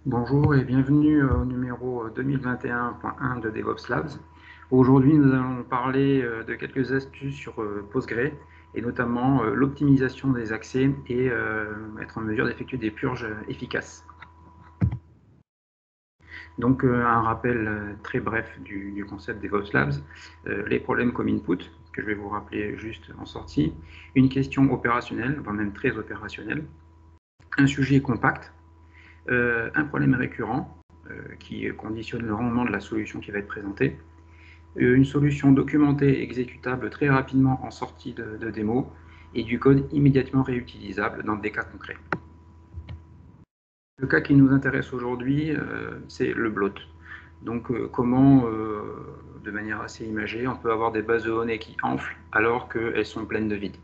Bonjour et bienvenue au numéro 2021.1 de DevOps Labs. Aujourd'hui, nous allons parler de quelques astuces sur Postgre et notamment l'optimisation des accès et être en mesure d'effectuer des purges efficaces. Donc, un rappel très bref du concept DevOps Labs, les problèmes comme input, que je vais vous rappeler juste en sortie, une question opérationnelle, voire même très opérationnelle, un sujet compact, un problème récurrent qui conditionne le rendement de la solution qui va être présentée, une solution documentée et exécutable très rapidement en sortie de démo, et du code immédiatement réutilisable dans des cas concrets. Le cas qui nous intéresse aujourd'hui, c'est le bloat. Donc comment, de manière assez imagée, on peut avoir des bases de données qui enflent alors qu'elles sont pleines de vide.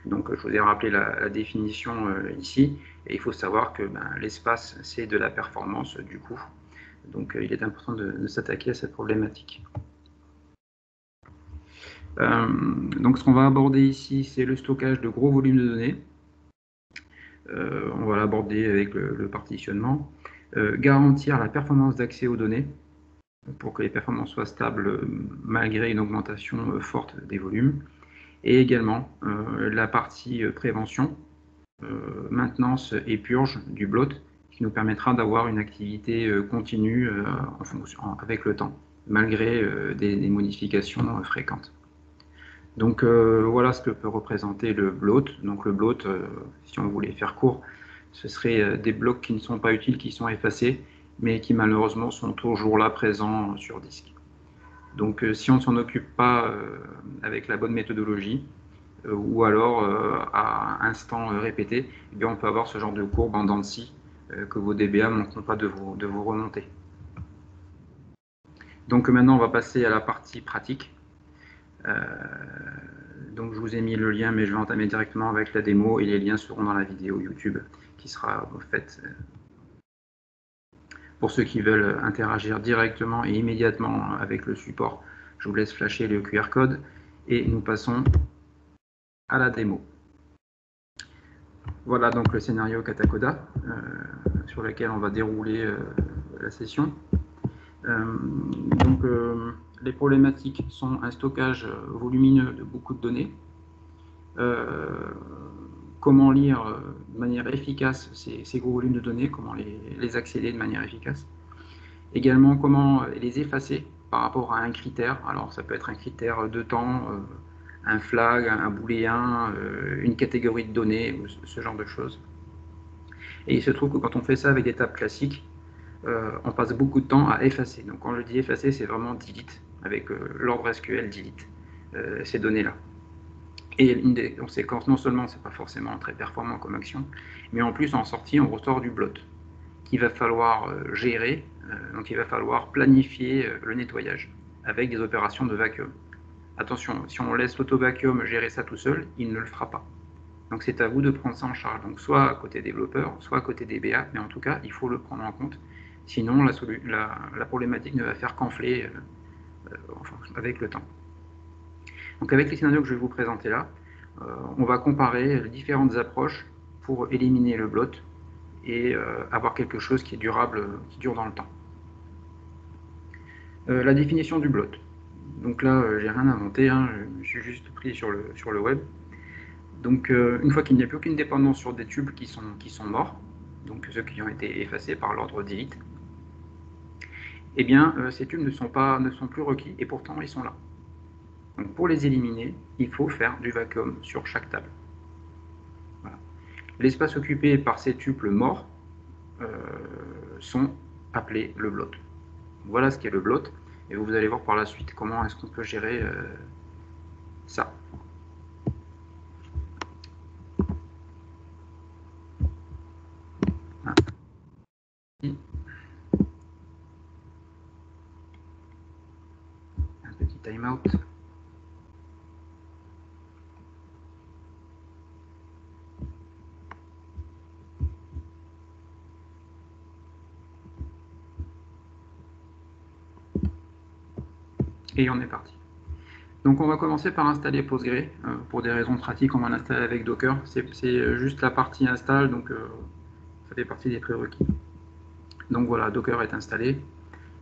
Donc je vous ai rappelé la définition ici, et il faut savoir que l'espace, c'est de la performance du coup. Donc il est important de s'attaquer à cette problématique. Donc ce qu'on va aborder ici, c'est le stockage de gros volumes de données. On va l'aborder avec le partitionnement. Garantir la performance d'accès aux données pour que les performances soient stables malgré une augmentation forte des volumes. Et également la partie prévention, maintenance et purge du bloat qui nous permettra d'avoir une activité continue avec le temps, malgré des modifications fréquentes. Donc voilà ce que peut représenter le bloat. Donc le bloat, si on voulait faire court, ce serait des blocs qui ne sont pas utiles, qui sont effacés, mais qui malheureusement sont toujours là présents sur disque. Donc si on ne s'en occupe pas avec la bonne méthodologie, ou alors à instant répété, eh bien, on peut avoir ce genre de courbe en dents de scie que vos DBA ne manqueront pas de vous remonter. Donc maintenant, on va passer à la partie pratique. Donc je vous ai mis le lien, mais je vais entamer directement avec la démo et les liens seront dans la vidéo YouTube qui sera faite pour ceux qui veulent interagir directement et immédiatement avec le support. Je vous laisse flasher le QR code et nous passons à la démo. Voilà donc le scénario Katacoda sur lequel on va dérouler la session. Les problématiques sont un stockage volumineux de beaucoup de données, comment lire de manière efficace ces gros volumes de données, comment les accéder de manière efficace, également comment les effacer par rapport à un critère. Alors ça peut être un critère de temps, un flag, un booléen, une catégorie de données, ce genre de choses. Et il se trouve que quand on fait ça avec des tables classiques, on passe beaucoup de temps à effacer. Donc quand je dis effacer, c'est vraiment delete, avec l'ordre SQL delete, ces données-là. Et une des conséquences, non seulement c'est pas forcément très performant comme action, mais en plus en sortie, on ressort du bloat, qu'il va falloir gérer, donc il va falloir planifier le nettoyage, avec des opérations de vacuum. Attention, si on laisse l'auto-vacuum gérer ça tout seul, il ne le fera pas. Donc c'est à vous de prendre ça en charge, donc soit à côté développeur, soit à côté DBA, mais en tout cas, il faut le prendre en compte. Sinon, la problématique ne va faire qu'enfler avec le temps. Donc avec les scénarios que je vais vous présenter là, on va comparer les différentes approches pour éliminer le bloat et avoir quelque chose qui est durable, qui dure dans le temps. La définition du bloat. Donc là, j'ai rien inventé, hein, je me suis juste pris sur le web. Donc une fois qu'il n'y a plus aucune dépendance sur des tubes qui sont morts, donc ceux qui ont été effacés par l'ordre delete, eh bien ces tubes ne sont plus requis et pourtant ils sont là. Donc pour les éliminer, il faut faire du vacuum sur chaque table. Voilà. L'espace occupé par ces tuples morts sont appelés le bloat. Voilà ce qu'est le bloat, et vous allez voir par la suite comment est-ce qu'on peut gérer ça. Ah. Un petit timeout. Et on est parti. Donc on va commencer par installer Postgre. Pour des raisons pratiques, on va l'installer avec Docker. C'est juste la partie install, donc ça fait partie des prérequis. Donc voilà, Docker est installé.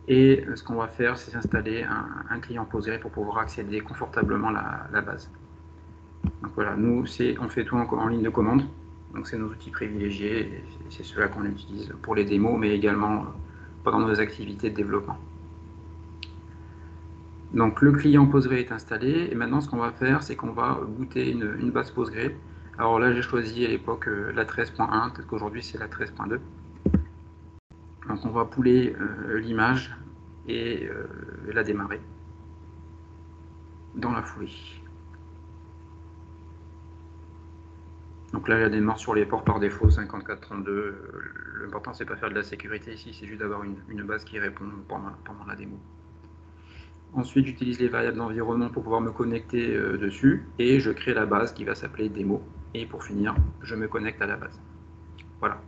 Et ce qu'on va faire, c'est installer un client Postgre pour pouvoir accéder confortablement à la base. Donc voilà, nous, on fait tout en ligne de commande. Donc c'est nos outils privilégiés, c'est ceux-là qu'on utilise pour les démos, mais également pendant nos activités de développement. Donc le client Postgre est installé, et maintenant ce qu'on va faire, c'est qu'on va booter une base Postgre. Alors là, j'ai choisi à l'époque la 13.1, peut-être qu'aujourd'hui c'est la 13.2. Donc on va pouler l'image et la démarrer dans la foulée. Donc là, la démarre sur les ports par défaut 5432. L'important, c'est pas faire de la sécurité ici, c'est juste d'avoir une base qui répond pendant la démo. Ensuite, j'utilise les variables d'environnement pour pouvoir me connecter dessus, et je crée la base qui va s'appeler démo. Et pour finir, je me connecte à la base. Voilà.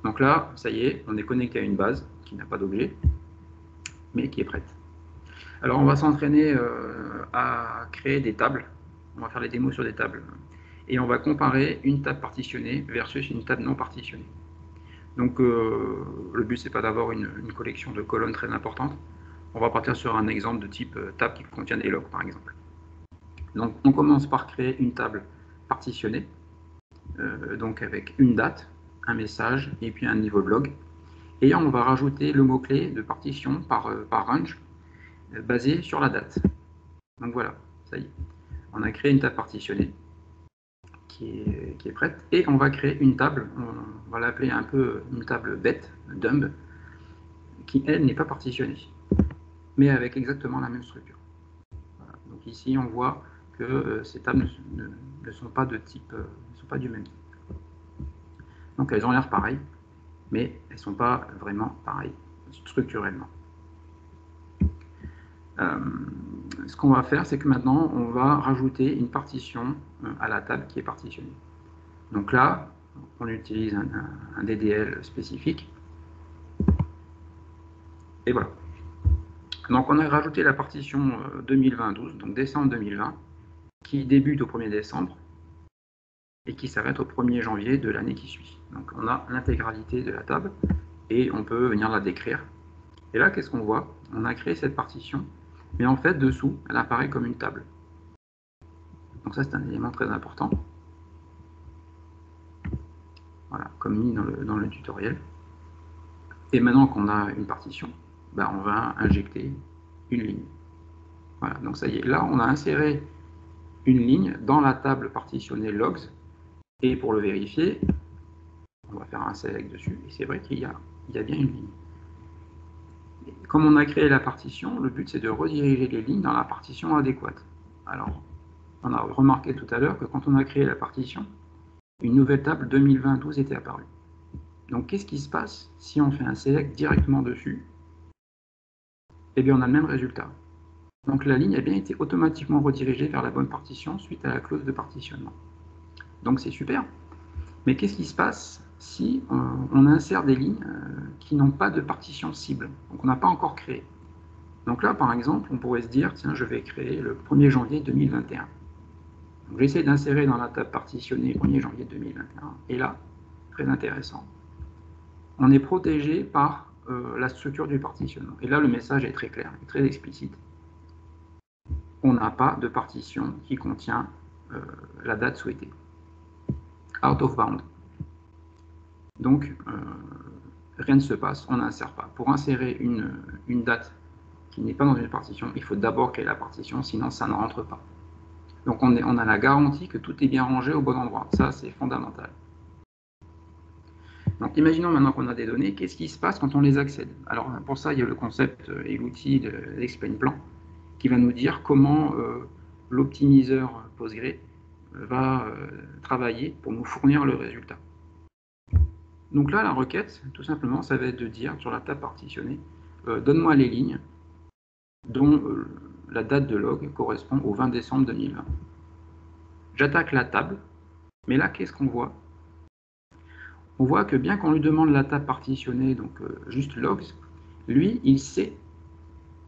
Donc là, ça y est, on est connecté à une base qui n'a pas d'objet, mais qui est prête. Alors, on va s'entraîner à créer des tables. On va faire les démos sur des tables. Et on va comparer une table partitionnée versus une table non partitionnée. Donc le but, c'est pas d'avoir une collection de colonnes très importante. On va partir sur un exemple de type table qui contient des logs, par exemple. Donc on commence par créer une table partitionnée, donc avec une date, un message et puis un niveau de log. Et on va rajouter le mot-clé de partition par range basé sur la date. Donc voilà, ça y est. On a créé une table partitionnée qui est prête, et on va créer une table, on va l'appeler un peu une table bête, dumb, qui elle n'est pas partitionnée, mais avec exactement la même structure. Voilà. Donc ici on voit que ces tables ne sont pas de type, ne sont pas du même type. Donc elles ont l'air pareilles, mais elles ne sont pas vraiment pareilles structurellement. Ce qu'on va faire, c'est que maintenant on va rajouter une partition à la table qui est partitionnée. Donc là, on utilise un DDL spécifique. Et voilà. Donc on a rajouté la partition 2020-12, donc décembre 2020, qui débute au 1er décembre et qui s'arrête au 1er janvier de l'année qui suit. Donc on a l'intégralité de la table et on peut venir la décrire. Et là, qu'est-ce qu'on voit? On a créé cette partition, mais en fait, dessous, elle apparaît comme une table. Donc ça, c'est un élément très important. Voilà, comme mis dans le tutoriel. Et maintenant qu'on a une partition, ben, on va injecter une ligne. Voilà, donc ça y est, là, on a inséré une ligne dans la table partitionnée logs, et pour le vérifier, on va faire un select dessus, et c'est vrai qu'il y a bien une ligne. Et comme on a créé la partition, le but c'est de rediriger les lignes dans la partition adéquate. Alors, on a remarqué tout à l'heure que quand on a créé la partition, une nouvelle table 2020-12 était apparue. Donc qu'est-ce qui se passe si on fait un select directement dessus? Eh bien on a le même résultat. Donc la ligne a bien été automatiquement redirigée vers la bonne partition suite à la clause de partitionnement. Donc c'est super. Mais qu'est-ce qui se passe si on insère des lignes qui n'ont pas de partition cible, donc on n'a pas encore créé? Donc là, par exemple, on pourrait se dire, tiens, je vais créer le 1er janvier 2021. J'essaie d'insérer dans la table partitionnée 1er janvier 2021. Et là, très intéressant, on est protégé par la structure du partitionnement. Et là, le message est très clair, très explicite. On n'a pas de partition qui contient la date souhaitée. Out of bound. Donc, rien ne se passe, on n'insère pas. Pour insérer une date qui n'est pas dans une partition, il faut d'abord créer la partition, sinon ça ne rentre pas. Donc on a la garantie que tout est bien rangé au bon endroit. Ça, c'est fondamental. Donc imaginons maintenant qu'on a des données, qu'est-ce qui se passe quand on les accède? Alors pour ça, il y a le concept et l'outil de l'explain plan qui va nous dire comment l'optimiseur Postgre va travailler pour nous fournir le résultat. Donc là, la requête, tout simplement, ça va être de dire sur la table partitionnée, donne-moi les lignes dont la date de log correspond au 20 décembre 2020. J'attaque la table, mais là, qu'est-ce qu'on voit? On voit que bien qu'on lui demande la table partitionnée, donc juste logs, lui, il sait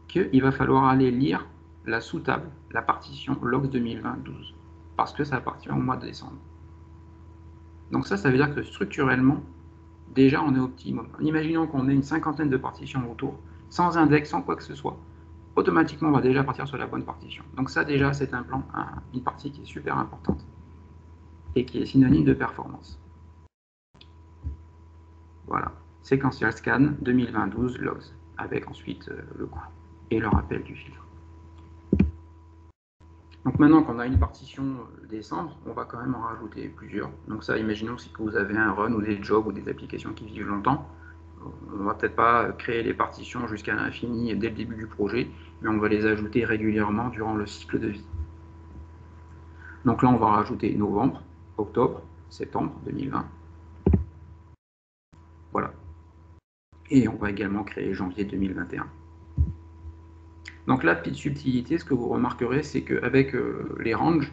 qu'il va falloir aller lire la sous-table, la partition logs 2020-12, parce que ça appartient au mois de décembre. Donc ça veut dire que structurellement, déjà on est optimum. Imaginons qu'on ait une cinquantaine de partitions autour, sans index, sans quoi que ce soit. Automatiquement, on va déjà partir sur la bonne partition. Donc ça, déjà, c'est un plan, une partie qui est super importante et qui est synonyme de performance. Voilà, Sequential Scan 2020-12 logs, avec ensuite le coût et le rappel du filtre. Donc maintenant qu'on a une partition décembre, on va quand même en rajouter plusieurs. Donc ça, imaginons si vous avez un run ou des jobs ou des applications qui vivent longtemps, on ne va peut-être pas créer les partitions jusqu'à l'infini dès le début du projet, mais on va les ajouter régulièrement durant le cycle de vie. Donc là, on va rajouter novembre, octobre, septembre 2020. Voilà. Et on va également créer janvier 2021. Donc là, petite subtilité, ce que vous remarquerez, c'est qu'avec les ranges,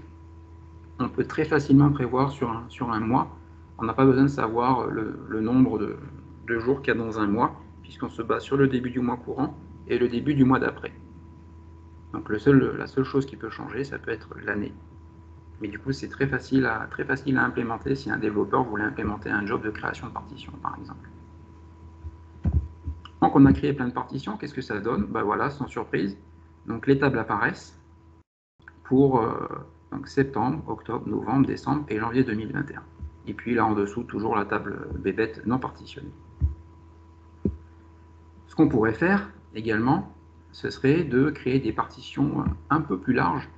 on peut très facilement prévoir sur un mois. On n'a pas besoin de savoir le nombre de jours qu'il y a dans un mois, puisqu'on se base sur le début du mois courant et le début du mois d'après. Donc la seule chose qui peut changer, ça peut être l'année. Mais du coup, c'est très facile à implémenter si un développeur voulait implémenter un job de création de partition, par exemple. Donc on a créé plein de partitions, qu'est-ce que ça donne? Ben voilà, sans surprise. Donc les tables apparaissent pour donc septembre, octobre, novembre, décembre et janvier 2021. Et puis là en dessous, toujours la table bébête non partitionnée. Ce qu'on pourrait faire également, ce serait de créer des partitions un peu plus larges.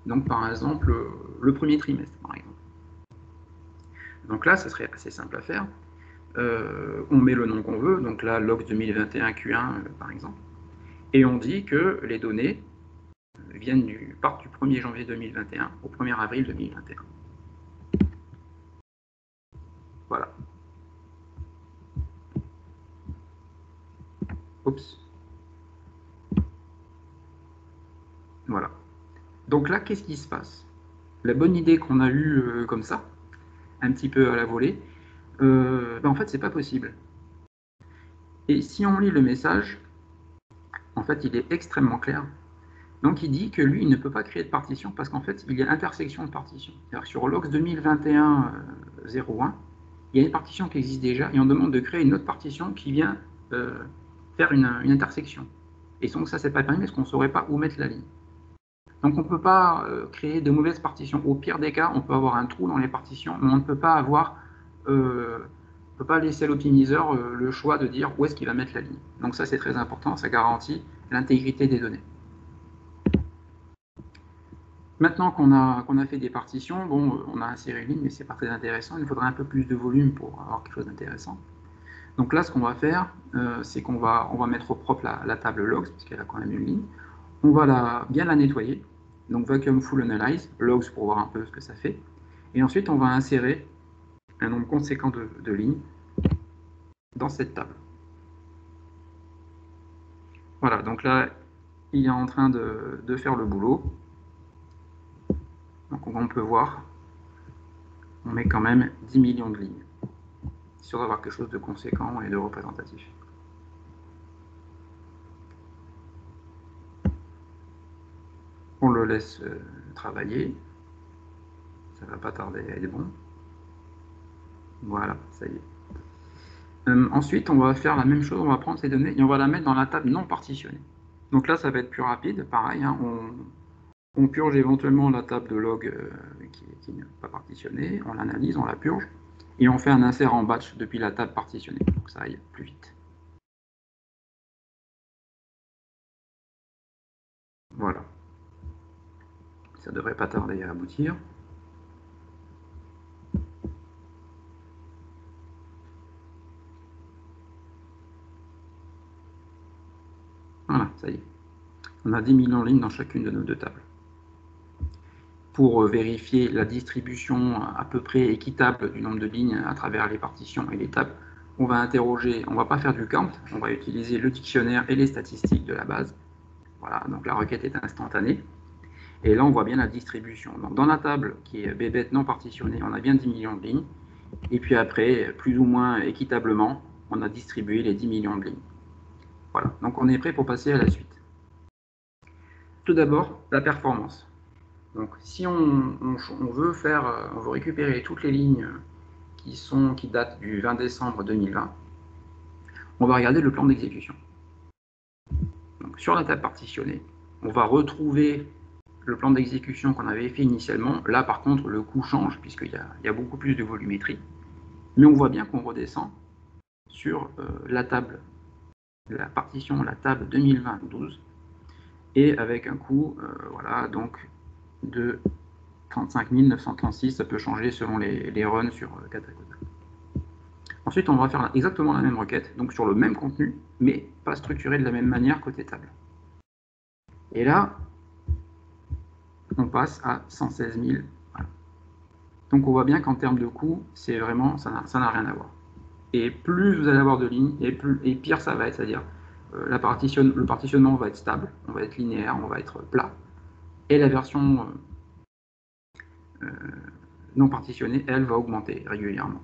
Donc par exemple, le premier trimestre, par exemple. Donc là, ce serait assez simple à faire. On met le nom qu'on veut, donc là, logs 2021 Q1, par exemple. Et on dit que les données partent du 1er janvier 2021 au 1er avril 2021. Voilà. Oups. Voilà. Donc là, qu'est-ce qui se passe? La bonne idée qu'on a eue comme ça, un petit peu à la volée, en fait, c'est pas possible. Et si on lit le message, en fait, il est extrêmement clair. Donc il dit que lui, il ne peut pas créer de partition parce qu'en fait, il y a intersection de partitions. C'est-à-dire sur logs 2021-01, il y a une partition qui existe déjà et on demande de créer une autre partition qui vient faire une intersection. Et donc ça, c'est pas permis parce qu'on ne saurait pas où mettre la ligne. Donc on ne peut pas créer de mauvaises partitions. Au pire des cas, on peut avoir un trou dans les partitions, mais on ne peut pas avoir, peut pas laisser à l'optimiseur le choix de dire où est-ce qu'il va mettre la ligne. Donc ça, c'est très important, ça garantit l'intégrité des données. Maintenant qu'on a fait des partitions, bon, on a inséré une ligne, mais c'est pas très intéressant. Il faudrait un peu plus de volume pour avoir quelque chose d'intéressant. Donc là, ce qu'on va faire, c'est qu'on va mettre au propre la table logs, puisqu'elle a quand même une ligne. On va bien la nettoyer. Donc vacuum full analyze, logs pour voir un peu ce que ça fait. Et ensuite, on va insérer un nombre conséquent de lignes dans cette table. Voilà, donc là, il est en train de faire le boulot. Donc on peut voir, on met quand même 10 millions de lignes, sûr d'avoir quelque chose de conséquent et de représentatif. On le laisse travailler, ça va pas tarder à être bon. Voilà, ça y est. Ensuite, on va faire la même chose, on va prendre ces données et on va la mettre dans la table non partitionnée. Donc là, ça va être plus rapide, pareil, hein, on purge éventuellement la table de log qui n'est pas partitionnée, on l'analyse, on la purge, et on fait un insert en batch depuis la table partitionnée, pour que ça aille plus vite. Voilà. Ça ne devrait pas tarder à aboutir. Voilà, ça y est. On a 10 millions de lignes dans chacune de nos deux tables. Pour vérifier la distribution à peu près équitable du nombre de lignes à travers les partitions et les tables, on va interroger, on ne va pas faire du count, on va utiliser le dictionnaire et les statistiques de la base. Voilà, donc la requête est instantanée. Et là, on voit bien la distribution. Donc dans la table qui est bébête non partitionnée, on a bien 10 millions de lignes. Et puis après, plus ou moins équitablement, on a distribué les 10 millions de lignes. Voilà, donc on est prêt pour passer à la suite. Tout d'abord, la performance. Donc si on veut récupérer toutes les lignes qui datent du 20 décembre 2020, on va regarder le plan d'exécution. Donc, sur la table partitionnée, on va retrouver le plan d'exécution qu'on avait fait initialement. Là, par contre, le coût change puisqu'il y a beaucoup plus de volumétrie. Mais on voit bien qu'on redescend sur la table, la partition, la table 2020-12, et avec un coût voilà, donc de 35 936. Ça peut changer selon les runs sur Katacoda. Ensuite, on va faire exactement la même requête, donc sur le même contenu, mais pas structuré de la même manière côté table. Et là, on passe à 116 000. Voilà. Donc on voit bien qu'en termes de coût, c'est vraiment, ça n'a rien à voir. Et plus vous allez avoir de lignes, et pire ça va être, c'est-à-dire le partitionnement va être stable, on va être linéaire, on va être plat, et la version non partitionnée, elle, va augmenter régulièrement.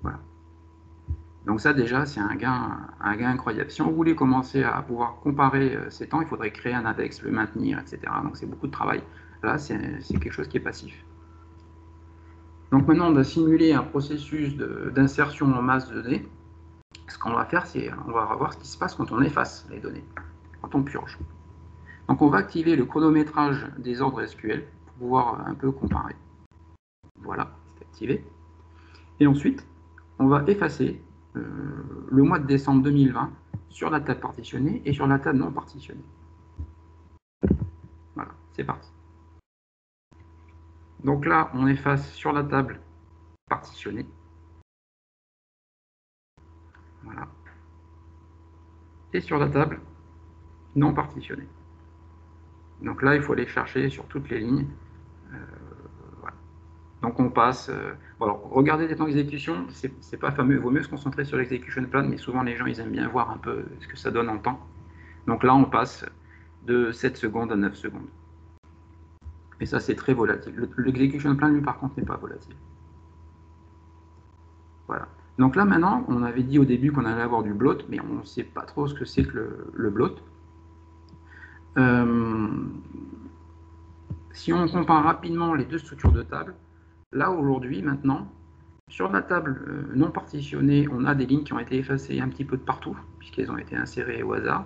Voilà. Donc ça déjà, c'est un gain incroyable. Si on voulait commencer à pouvoir comparer ces temps, il faudrait créer un index, le maintenir, etc. Donc c'est beaucoup de travail. Là, c'est quelque chose qui est passif. Donc maintenant, on va simuler un processus d'insertion en masse de données. Ce qu'on va faire, c'est on va voir ce qui se passe quand on efface les données, quand on purge. Donc on va activer le chronométrage des ordres SQL pour pouvoir un peu comparer. Voilà, c'est activé. Et ensuite, on va effacer le mois de décembre 2020 sur la table partitionnée et sur la table non partitionnée. Voilà, c'est parti. Donc là, on efface sur la table partitionnée. Voilà. Et sur la table non partitionnée. Donc là, il faut aller chercher sur toutes les lignes. Voilà. Donc on passe. Bon, alors, regardez les temps d'exécution, c'est pas fameux. Il vaut mieux se concentrer sur l'execution plan, mais souvent les gens ils aiment bien voir un peu ce que ça donne en temps. Donc là, on passe de 7 secondes à 9 secondes. Et ça, c'est très volatile. L'execution plan, lui, par contre, n'est pas volatile. Voilà. Donc là, maintenant, on avait dit au début qu'on allait avoir du bloat, mais on ne sait pas trop ce que c'est que le bloat. Si on compare rapidement les deux structures de table, là, aujourd'hui, maintenant, sur la table non partitionnée, on a des lignes qui ont été effacées un petit peu de partout, puisqu'elles ont été insérées au hasard.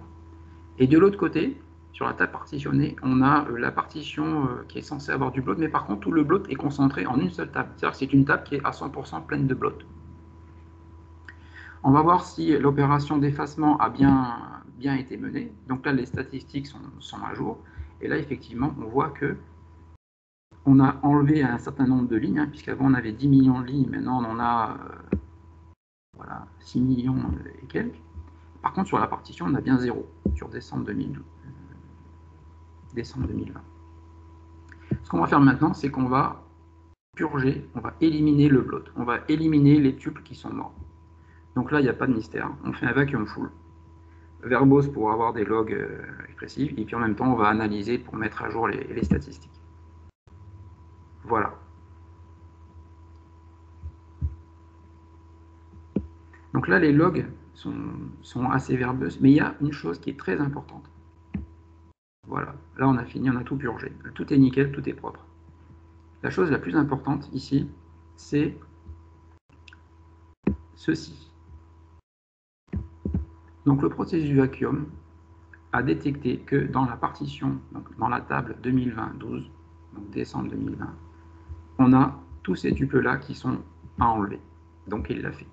Et de l'autre côté, sur la table partitionnée, on a la partition qui est censée avoir du bloat, mais par contre, tout le bloat est concentré en une seule table. C'est-à-dire que c'est une table qui est à 100% pleine de bloat. On va voir si l'opération d'effacement a bien été menée. Donc là, les statistiques sont à jour. Et là, effectivement, on voit que on a enlevé un certain nombre de lignes, hein, puisqu'avant on avait 10 millions de lignes, maintenant on en a voilà, 6 millions et quelques. Par contre, sur la partition, on a bien 0 sur décembre 2020. Ce qu'on va faire maintenant, c'est qu'on va purger, on va éliminer le bloat, on va éliminer les tuples qui sont morts. Donc là, il n'y a pas de mystère, on fait un vacuum full. Verbose pour avoir des logs expressifs, et puis en même temps, on va analyser pour mettre à jour les statistiques. Voilà. Donc là, les logs sont assez verbeuses, mais il y a une chose qui est très importante. Voilà, là on a fini, on a tout purgé. Tout est nickel, tout est propre. La chose la plus importante ici, c'est ceci. Donc le processus du vacuum a détecté que dans la partition, donc dans la table 2020-12, donc décembre 2020, on a tous ces tuples-là qui sont à enlever. Donc il l'a fait.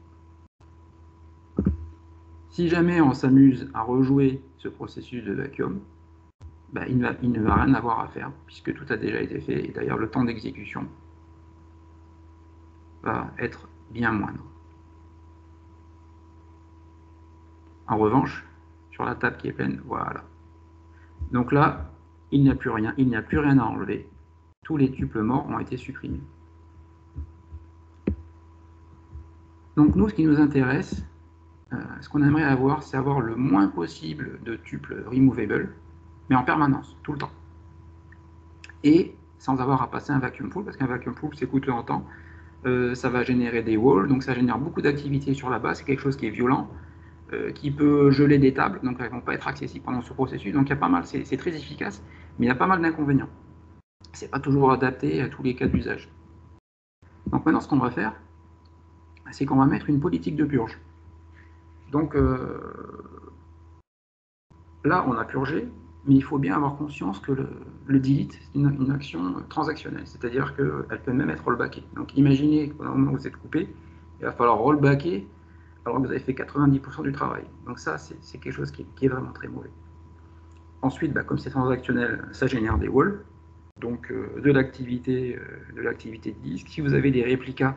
Si jamais on s'amuse à rejouer ce processus de vacuum, ben, il ne va rien avoir à faire, puisque tout a déjà été fait, et d'ailleurs le temps d'exécution va être bien moindre. En revanche, sur la table qui est pleine, voilà. Donc là, il n'y a plus rien à enlever. Tous les tuples morts ont été supprimés. Donc nous, ce qui nous intéresse, ce qu'on aimerait avoir, c'est avoir le moins possible de tuples removable, mais en permanence, tout le temps. Et sans avoir à passer un vacuum pool, parce qu'un vacuum pool, c'est coûteux en temps. Ça va générer des walls, donc ça génère beaucoup d'activité sur la base, c'est quelque chose qui est violent, qui peut geler des tables, donc elles ne vont pas être accessibles pendant ce processus. Donc il y a pas mal, c'est très efficace, mais il y a pas mal d'inconvénients. C'est pas toujours adapté à tous les cas d'usage. Donc maintenant, ce qu'on va faire, c'est qu'on va mettre une politique de purge. Donc là, on a purgé, mais il faut bien avoir conscience que le delete, c'est une action transactionnelle, c'est-à-dire qu'elle peut même être rollbackée. Donc imaginez qu'au moment où vous êtes coupé, il va falloir rollbacker alors que vous avez fait 90% du travail. Donc ça, c'est quelque chose qui est vraiment très mauvais. Ensuite, comme c'est transactionnel, ça génère des walls, donc de l'activité de disque. Si vous avez des réplicas,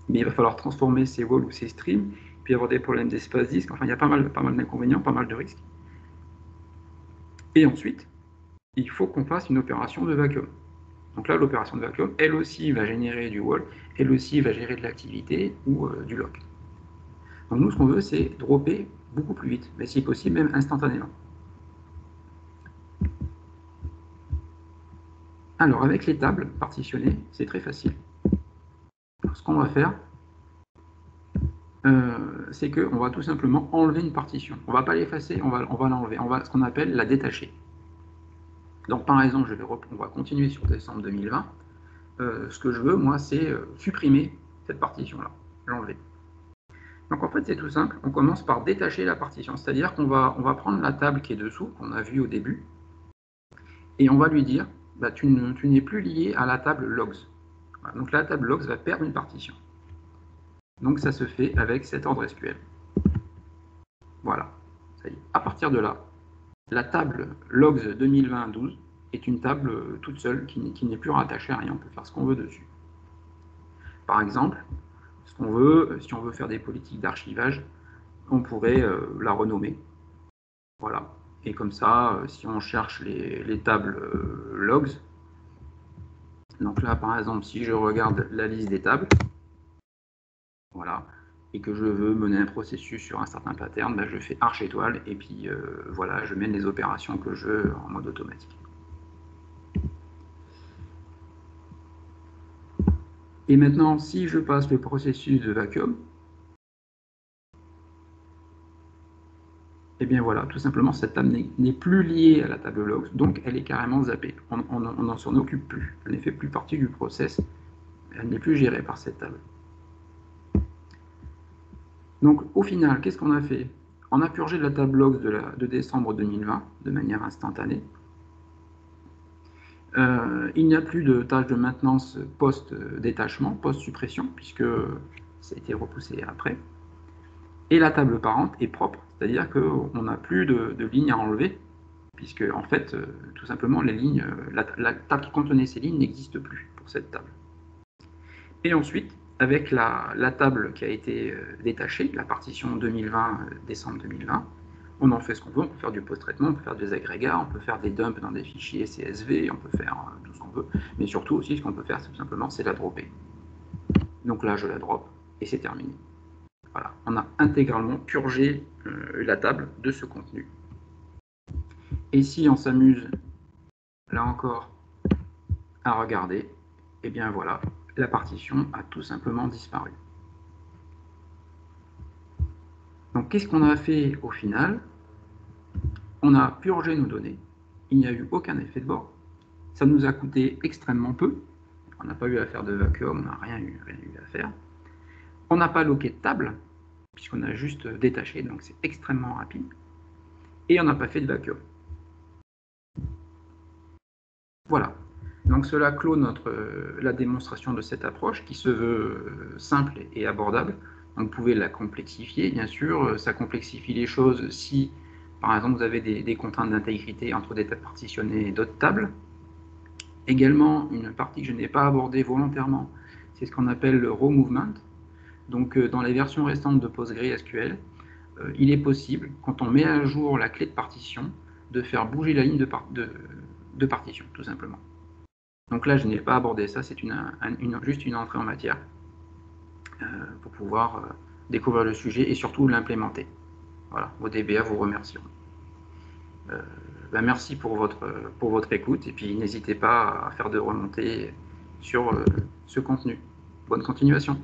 mais il va falloir transformer ces walls ou ces streams, puis avoir des problèmes d'espace disque. Enfin, il y a pas mal d'inconvénients, pas mal de risques. Et ensuite, il faut qu'on fasse une opération de vacuum. Donc là, l'opération de vacuum, elle aussi va générer du wall, elle aussi va gérer de l'activité ou du lock. Donc nous, ce qu'on veut, c'est dropper beaucoup plus vite, mais si possible, même instantanément. Alors, avec les tables partitionnées, c'est très facile. Alors, ce qu'on va faire, c'est qu'on va tout simplement enlever une partition. On ne va pas l'effacer, on va l'enlever. On va ce qu'on appelle la détacher. Donc, par exemple, on va continuer sur décembre 2020. Ce que je veux, moi, c'est supprimer cette partition-là, l'enlever. Donc, en fait, c'est tout simple. On commence par détacher la partition. C'est-à-dire qu'on va prendre la table qui est dessous, qu'on a vue au début, et on va lui dire, tu n'es plus lié à la table logs. Voilà. Donc, la table logs va perdre une partition. Donc, ça se fait avec cet ordre SQL. Voilà. Ça y est. À partir de là, la table logs 2020-12 est une table toute seule qui n'est plus rattachée à rien. On peut faire ce qu'on veut dessus. Par exemple, si on veut faire des politiques d'archivage, on pourrait la renommer. Voilà. Et comme ça, si on cherche les tables logs, donc là, par exemple, si je regarde la liste des tables, voilà, et que je veux mener un processus sur un certain pattern, je fais arch étoile, et puis voilà, je mène les opérations que je veux en mode automatique. Et maintenant, si je passe le processus de vacuum, et bien voilà, tout simplement, cette table n'est plus liée à la table logs, donc elle est carrément zappée. On n'en s'en occupe plus. Elle ne fait plus partie du process. Elle n'est plus gérée par cette table. Donc au final, qu'est-ce qu'on a fait? On a purgé de la table logs de décembre 2020 de manière instantanée. Il n'y a plus de tâches de maintenance post-détachement, post-suppression, puisque ça a été repoussé après. Et la table parente est propre, c'est-à-dire qu'on n'a plus de lignes à enlever, puisque en fait, tout simplement, les lignes, la table qui contenait ces lignes n'existe plus pour cette table. Et ensuite, avec la table qui a été détachée, la partition 2020, décembre 2020, on en fait ce qu'on veut, on peut faire du post-traitement, on peut faire des agrégats, on peut faire des dumps dans des fichiers CSV, on peut faire tout ce qu'on veut, mais surtout aussi ce qu'on peut faire, tout simplement, c'est la dropper. Donc là, je la drop et c'est terminé. Voilà, on a intégralement purgé la table de ce contenu. Et si on s'amuse, là encore, à regarder, et bien voilà, la partition a tout simplement disparu. Donc qu'est-ce qu'on a fait au final? On a purgé nos données, il n'y a eu aucun effet de bord, ça nous a coûté extrêmement peu, on n'a pas eu à faire de vacuum, on n'a rien eu à faire. On n'a pas loqué de table, puisqu'on a juste détaché, donc c'est extrêmement rapide. Et on n'a pas fait de vacuum. Voilà. Donc cela clôt la démonstration de cette approche qui se veut simple et abordable. Donc vous pouvez la complexifier, bien sûr. Ça complexifie les choses si, par exemple, vous avez des contraintes d'intégrité entre des tables partitionnées et d'autres tables. Également, une partie que je n'ai pas abordée volontairement, c'est ce qu'on appelle le row movement. Donc dans les versions récentes de PostgreSQL, il est possible, quand on met à jour la clé de partition, de faire bouger la ligne de partition, tout simplement. Donc là, je n'ai pas abordé ça, c'est juste une entrée en matière pour pouvoir découvrir le sujet et surtout l'implémenter. Voilà, vos DBA vous remercieront. Merci pour votre écoute et puis n'hésitez pas à faire de remontées sur ce contenu. Bonne continuation.